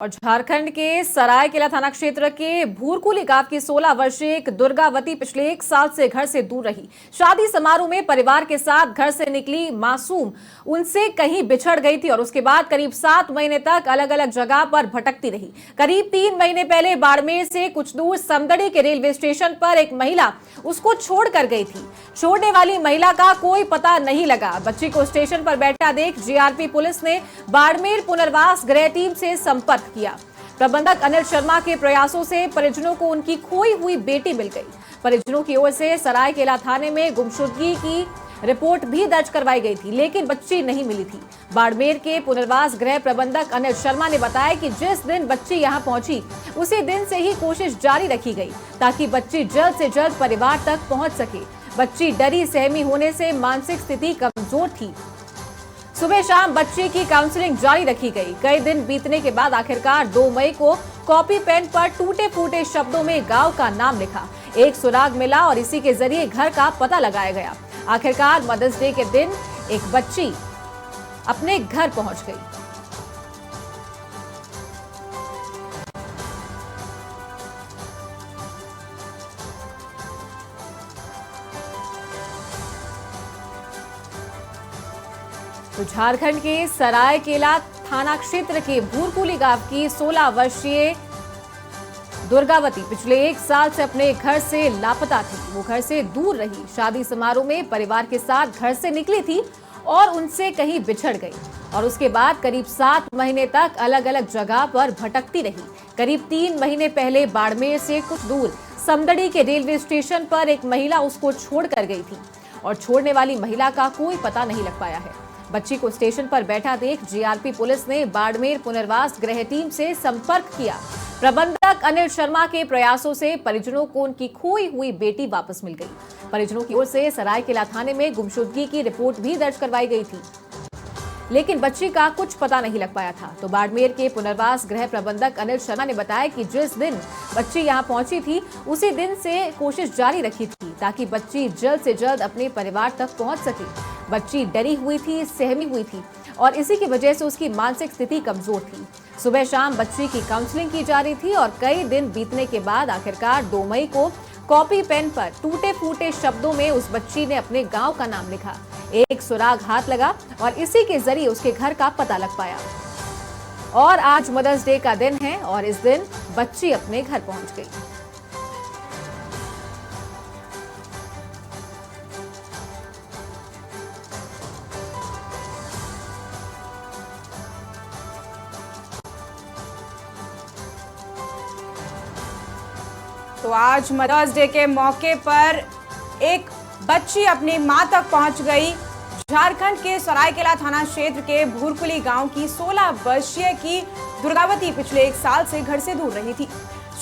और झारखंड के सरायकेला थाना क्षेत्र के भूरकुली गांव की 16 वर्षीय एक दुर्गावती पिछले 1 साल से घर से दूर रही। शादी समारोह में परिवार के साथ घर से निकली मासूम उनसे कहीं बिछड़ गई थी और उसके बाद करीब 7 महीने तक अलग अलग जगह पर भटकती रही। करीब 3 महीने पहले बाड़मेर से कुछ दूर समदड़ी के रेलवे स्टेशन पर एक महिला उसको छोड़कर गई थी। छोड़ने वाली महिला का कोई पता नहीं लगा। बच्ची को स्टेशन पर बैठा देख जीआरपी पुलिस ने बाड़मेर पुनर्वास गृह टीम से संपर्क किया। प्रबंधक अनिल शर्मा के प्रयासों से परिजनों को उनकी खोई हुई बेटी मिल गई। परिजनों की ओर से सरायकेला थाने में गुमशुदगी की रिपोर्ट भी दर्ज करवाई गई थी, लेकिन बच्ची नहीं मिली थी। बाड़मेर के पुनर्वास गृह प्रबंधक अनिल शर्मा ने बताया कि जिस दिन बच्ची यहां पहुंची उसी दिन से ही कोशिश जारी रखी गई ताकि बच्ची जल्द से जल्द परिवार तक पहुंच सके। बच्ची डरी सहमी होने से मानसिक स्थिति कमजोर थी। सुबह शाम बच्ची की काउंसलिंग जारी रखी गई। कई दिन बीतने के बाद आखिरकार 2 मई को कॉपी पेन पर टूटे फूटे शब्दों में गांव का नाम लिखा। एक सुराग मिला और इसी के जरिए घर का पता लगाया गया। आखिरकार मदर्स डे के दिन एक बच्ची अपने घर पहुंच गई। तो झारखंड के सरायकेला थाना क्षेत्र के भूरकुली गांव की 16 वर्षीय दुर्गावती पिछले 1 साल से अपने घर से लापता थी। वो घर से दूर रही। शादी समारोह में परिवार के साथ घर से निकली थी और उनसे कहीं बिछड़ गई और उसके बाद करीब 7 महीने तक अलग अलग जगह पर भटकती रही। करीब 3 महीने पहले बाड़मेर से कुछ दूर समदड़ी के रेलवे स्टेशन पर एक महिला उसको छोड़कर गई थी और छोड़ने वाली महिला का कोई पता नहीं लग पाया है। बच्ची को स्टेशन पर बैठा देख जीआरपी पुलिस ने बाड़मेर पुनर्वास गृह टीम से संपर्क किया। प्रबंधक अनिल शर्मा के प्रयासों से परिजनों को उनकी खोई हुई बेटी वापस मिल गई। परिजनों की ओर से सरायकेला थाने में गुमशुदगी की रिपोर्ट भी दर्ज करवाई गई थी, लेकिन बच्ची का कुछ पता नहीं लग पाया था। तो बाड़मेर के पुनर्वास गृह प्रबंधक अनिल शर्मा ने बताया कि जिस दिन बच्ची यहां पहुंची थी उसी दिन से कोशिश जारी रखी थी ताकि बच्ची जल्द से जल्द अपने परिवार तक पहुंच सके। बच्ची डरी हुई थी, सहमी हुई थी और इसी की वजह से उसकी मानसिक स्थिति कमजोर थी। सुबह शाम बच्ची की काउंसलिंग की जा रही थी और कई दिन बीतने के बाद आखिरकार 2 मई को कॉपी पेन पर टूटे फूटे शब्दों में उस बच्ची ने अपने गांव का नाम लिखा। एक सुराग हाथ लगा और इसी के जरिए उसके घर का पता लग पाया। और आज मदर्स डे का दिन है और इस दिन बच्ची अपने घर पहुंच गई। तो आज मदर्स डे के मौके पर एक बच्ची अपनी मां तक पहुंच गई। झारखंड के सरायकेला थाना क्षेत्र के भूरकुली गांव की 16 वर्षीय की दुर्गावती पिछले 1 साल से घर से दूर रही थी।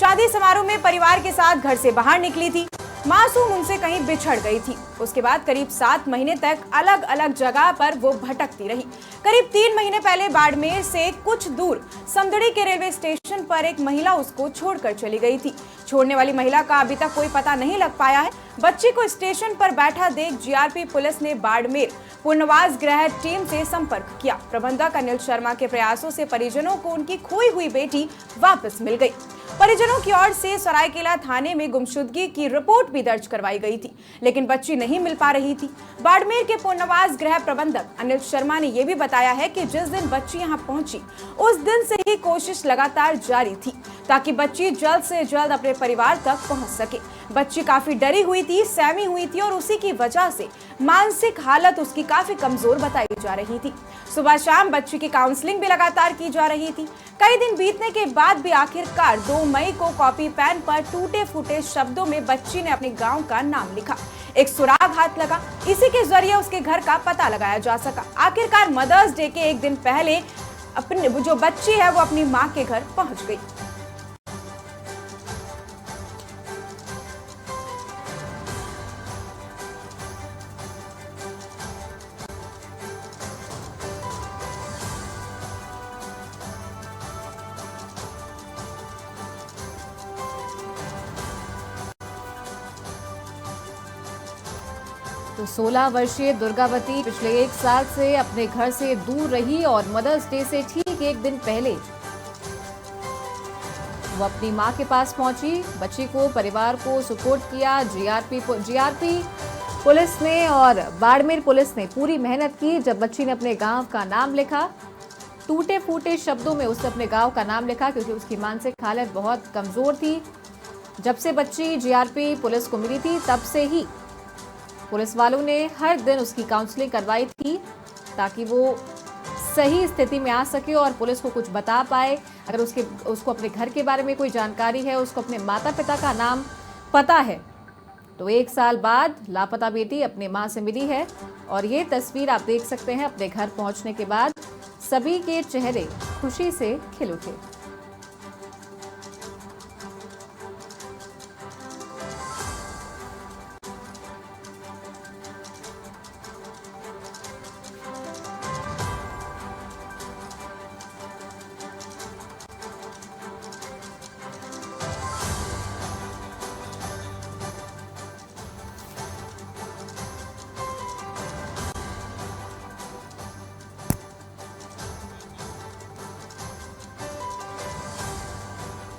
शादी समारोह में परिवार के साथ घर से बाहर निकली थी। मासूम उनसे कहीं बिछड़ गई थी। उसके बाद करीब 7 महीने तक अलग अलग जगह पर वो भटकती रही। करीब 3 महीने पहले बाड़मेर से कुछ दूर समदड़ी के रेलवे स्टेशन पर एक महिला उसको छोड़कर चली गई थी। छोड़ने वाली महिला का अभी तक कोई पता नहीं लग पाया है। बच्ची को स्टेशन पर बैठा देख जीआरपी पुलिस ने बाड़मेर पुनर्वास गृह टीम से संपर्क किया। प्रबंधक अनिल शर्मा के प्रयासों से परिजनों को उनकी खोई हुई बेटी वापस मिल गई। परिजनों की ओर से सरायकेला थाने में गुमशुदगी की रिपोर्ट भी दर्ज करवाई गई थी, लेकिन बच्ची नहीं मिल पा रही थी। बाड़मेर के पुनर्वास गृह प्रबंधक अनिल शर्मा ने यह भी बताया है कि जिस दिन बच्ची यहां पहुंची उस दिन से ही कोशिश लगातार जारी थी ताकि बच्ची जल्द से जल्द अपने परिवार तक पहुंच सके। बच्ची काफी डरी हुई थी, सहमी हुई थी और उसी की वजह से मानसिक हालत उसकी काफी कमजोर बताई जा रही थी। सुबह शाम बच्ची की काउंसलिंग भी लगातार की जा रही थी। कई दिन बीतने के बाद भी आखिरकार 2 मई को कॉपी पेन पर टूटे फूटे शब्दों में बच्ची ने अपने गांव का नाम लिखा। एक सुराग हाथ लगा, इसी के जरिए उसके घर का पता लगाया जा सका। आखिरकार मदर्स डे के 1 दिन पहले अपने जो बच्ची है वो अपनी मां के घर पहुंच गई। तो 16 वर्षीय दुर्गावती पिछले 1 साल से अपने घर से दूर रही और मदर्स डे से ठीक 1 दिन पहले वो अपनी मां के पास पहुंची, बच्ची को परिवार को सुपुर्द किया। जीआरपी पुलिस ने और बाड़मेर पुलिस ने पूरी मेहनत की। जब बच्ची ने अपने गांव का नाम लिखा, टूटे फूटे शब्दों में उसने अपने गांव का नाम लिखा, क्योंकि उसकी मानसिक हालत बहुत कमजोर थी। जब से बच्ची जीआरपी पुलिस को मिली थी, तब से ही पुलिस वालों ने हर दिन उसकी काउंसलिंग करवाई थी, ताकि वो सही स्थिति में आ सके और पुलिस को कुछ बता पाए। अगर उसको अपने घर के बारे में कोई जानकारी है, उसको अपने माता पिता का नाम पता है, तो 1 साल बाद लापता बेटी अपने मां से मिली है। और ये तस्वीर आप देख सकते हैं, अपने घर पहुंचने के बाद सभी के चेहरे खुशी से खिल उठे।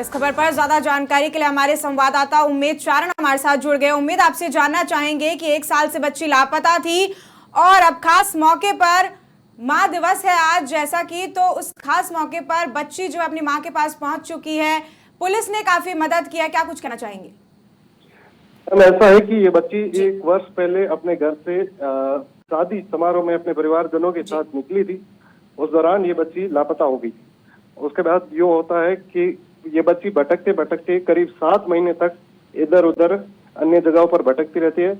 इस खबर पर ज्यादा जानकारी के लिए हमारे संवाददाता उम्मेद चारण हमारे साथ जुड़ गए। उम्मेद, आपसे जानना चाहेंगे कि 1 साल से बच्ची लापता थी और अब खास मौके पर मां दिवस है आज, जैसा कि तो उस खास मौके पर बच्ची जो अपनी मां के पास पहुंच चुकी है, पुलिस ने काफी मदद किया, क्या कुछ कहना चाहेंगे? ऐसा है कि ये बच्ची 1 वर्ष पहले अपने घर से शादी समारोह में अपने परिवारजनों के साथ निकली थी। उस दौरान ये बच्ची लापता हो गई। उसके बाद यूँ होता है कि ये बच्ची भटकते भटकते करीब 7 महीने तक इधर उधर अन्य जगहों पर भटकती रहती है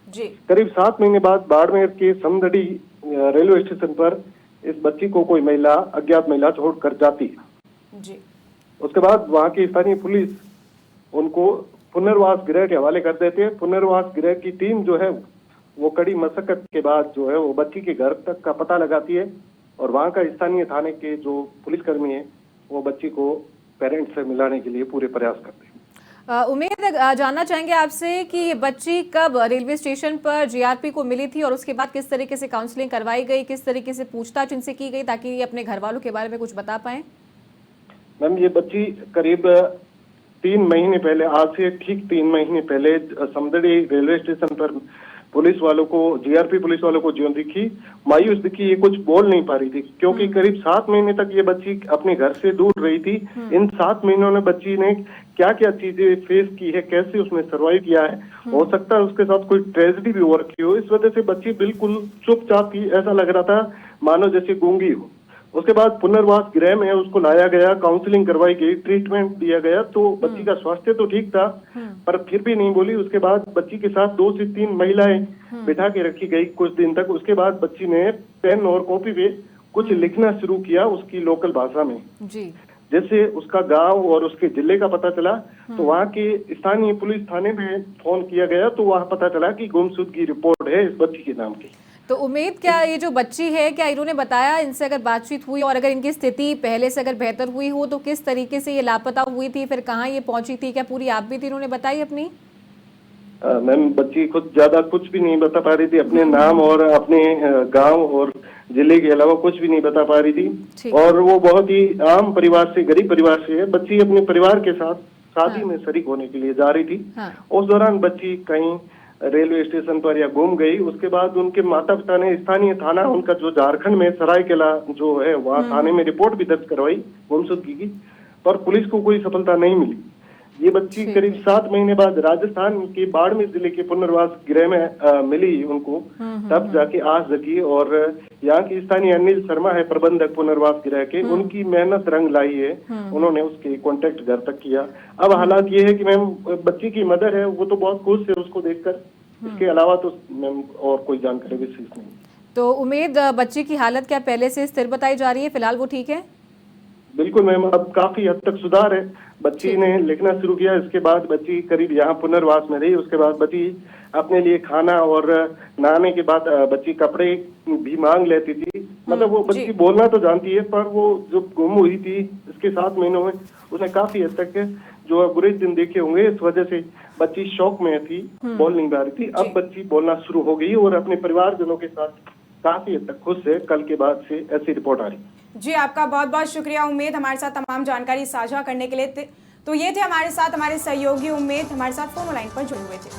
जी। करीब 7 महीने बाद बाड़मेर के समदड़ी रेलवे स्टेशन पर इस बच्ची को कोई महिला, अज्ञात महिला छोड़ कर जाती है जी। उसके बाद वहाँ की स्थानीय पुलिस उनको पुनर्वास गृह के हवाले कर देते हैं। पुनर्वास गृह की टीम जो है वो कड़ी मशक्कत के बाद जो है वो बच्ची के घर तक का पता लगाती है और वहाँ का स्थानीय थाने के जो पुलिसकर्मी है वो बच्ची को पेरेंट्स से मिलाने के लिए पूरे प्रयास करते हैं। उम्मीद जानना चाहेंगे आपसे कि ये बच्ची कब रेलवे स्टेशन पर जीआरपी को मिली थी और उसके बाद किस तरीके से काउंसलिंग करवाई गई, किस तरीके से पूछताछ इनसे की गई, ताकि ये अपने घर वालों के बारे में कुछ बता पाए? मैम, ये बच्ची करीब 3 महीने पहले, आज से ठीक 3 महीने पहले समदड़ी रेलवे स्टेशन पर पुलिस वालों को, जीआरपी पुलिस वालों को जो दिखी, मायूस दिखी। ये कुछ बोल नहीं पा रही थी क्योंकि करीब 7 महीने तक ये बच्ची अपने घर से दूर रही थी। इन 7 महीनों में बच्ची ने क्या क्या चीजें फेस की है, कैसे उसने सर्वाइव किया है, हो सकता है उसके साथ कोई ट्रेजेडी भी हो रखी हो। इस वजह से बच्ची बिल्कुल चुपचाप थी, ऐसा लग रहा था मानो जैसे गूंगी हो। उसके बाद पुनर्वास गृह में उसको लाया गया, काउंसलिंग करवाई गई, ट्रीटमेंट दिया गया, तो बच्ची का स्वास्थ्य तो ठीक था पर फिर भी नहीं बोली। उसके बाद बच्ची के साथ 2 से 3 महिलाएं बिठा के रखी गई कुछ दिन तक। उसके बाद बच्ची ने पेन और कॉपी पे कुछ लिखना शुरू किया उसकी लोकल भाषा में जी। जैसे उसका गांव और उसके जिले का पता चला तो वहाँ के स्थानीय पुलिस थाने में फोन किया गया तो वहाँ पता चला कि गुमशुदगी रिपोर्ट है इस बच्ची के नाम की। तो उम्मीद, क्या ये जो बच्ची है, क्या इन्होंने बताया, इनसे अगर बातचीत हुई और अगर इनकी स्थिति पहले से अगर बेहतर हुई हो तो किस तरीके से ये लापता हुई थी, फिर कहाँ ये पहुंची थी, क्या पूरी आप भी थी इन्होंने बताई अपनी? मैम, बच्ची खुद ज्यादा कुछ भी नहीं बता पा रही थी, अपने नाम और अपने गांव और जिले के अलावा कुछ भी नहीं बता पा रही थी। और वो बहुत ही आम परिवार से, गरीब परिवार से है। बच्ची अपने परिवार के साथ शादी में शरीक होने के लिए जा रही थी। उस दौरान बच्ची कहीं रेलवे स्टेशन पर या गुम गई। उसके बाद उनके माता पिता ने स्थानीय थाना, उनका जो झारखंड में सरायकेला जो है वहाँ थाने में रिपोर्ट भी दर्ज करवाई गुमशुदगी की, पर पुलिस को कोई सफलता नहीं मिली। ये बच्ची करीब 7 महीने बाद राजस्थान के बाड़मेर जिले के पुनर्वास गृह में मिली उनको, तब जाके आस जगी। और यहाँ की स्थानीय अनिल शर्मा है प्रबंधक पुनर्वास गृह के, उनकी मेहनत रंग लाई है। उन्होंने उसके कांटेक्ट घर तक किया। अब हालात ये है कि मैम, बच्ची की मदर है वो तो बहुत खुश है उसको देखकर, इसके अलावा तो मैम और कोई जानकारी विशेष नहीं। तो उम्मीद, बच्ची की हालत क्या पहले से स्थिर बताई जा रही है, फिलहाल वो ठीक है? बिल्कुल मैम, अब काफी हद तक सुधार है। बच्ची ने लिखना शुरू किया, इसके बाद बच्ची करीब यहाँ पुनर्वास में रही। उसके बाद बच्ची अपने लिए खाना और नहाने के बाद बच्ची कपड़े भी मांग लेती थी। मतलब वो बच्ची बोलना तो जानती है, पर वो जो गुम हुई थी इसके 7 महीनों में उसने काफी हद तक जो बुरे दिन देखे होंगे। इस वजह से बच्ची शौक में थी, बोल नहीं पा रही थी। अब बच्ची बोलना शुरू हो गई और अपने परिवारजनों के साथ काफी हद तक खुश है। कल के बाद से ऐसी रिपोर्ट आ रही। जी, आपका बहुत बहुत शुक्रिया उम्मीद, हमारे साथ तमाम जानकारी साझा करने के लिए। तो तो ये थे हमारे साथ हमारे सहयोगी उम्मेद, हमारे साथ फोन लाइन पर जुड़े हुए थे।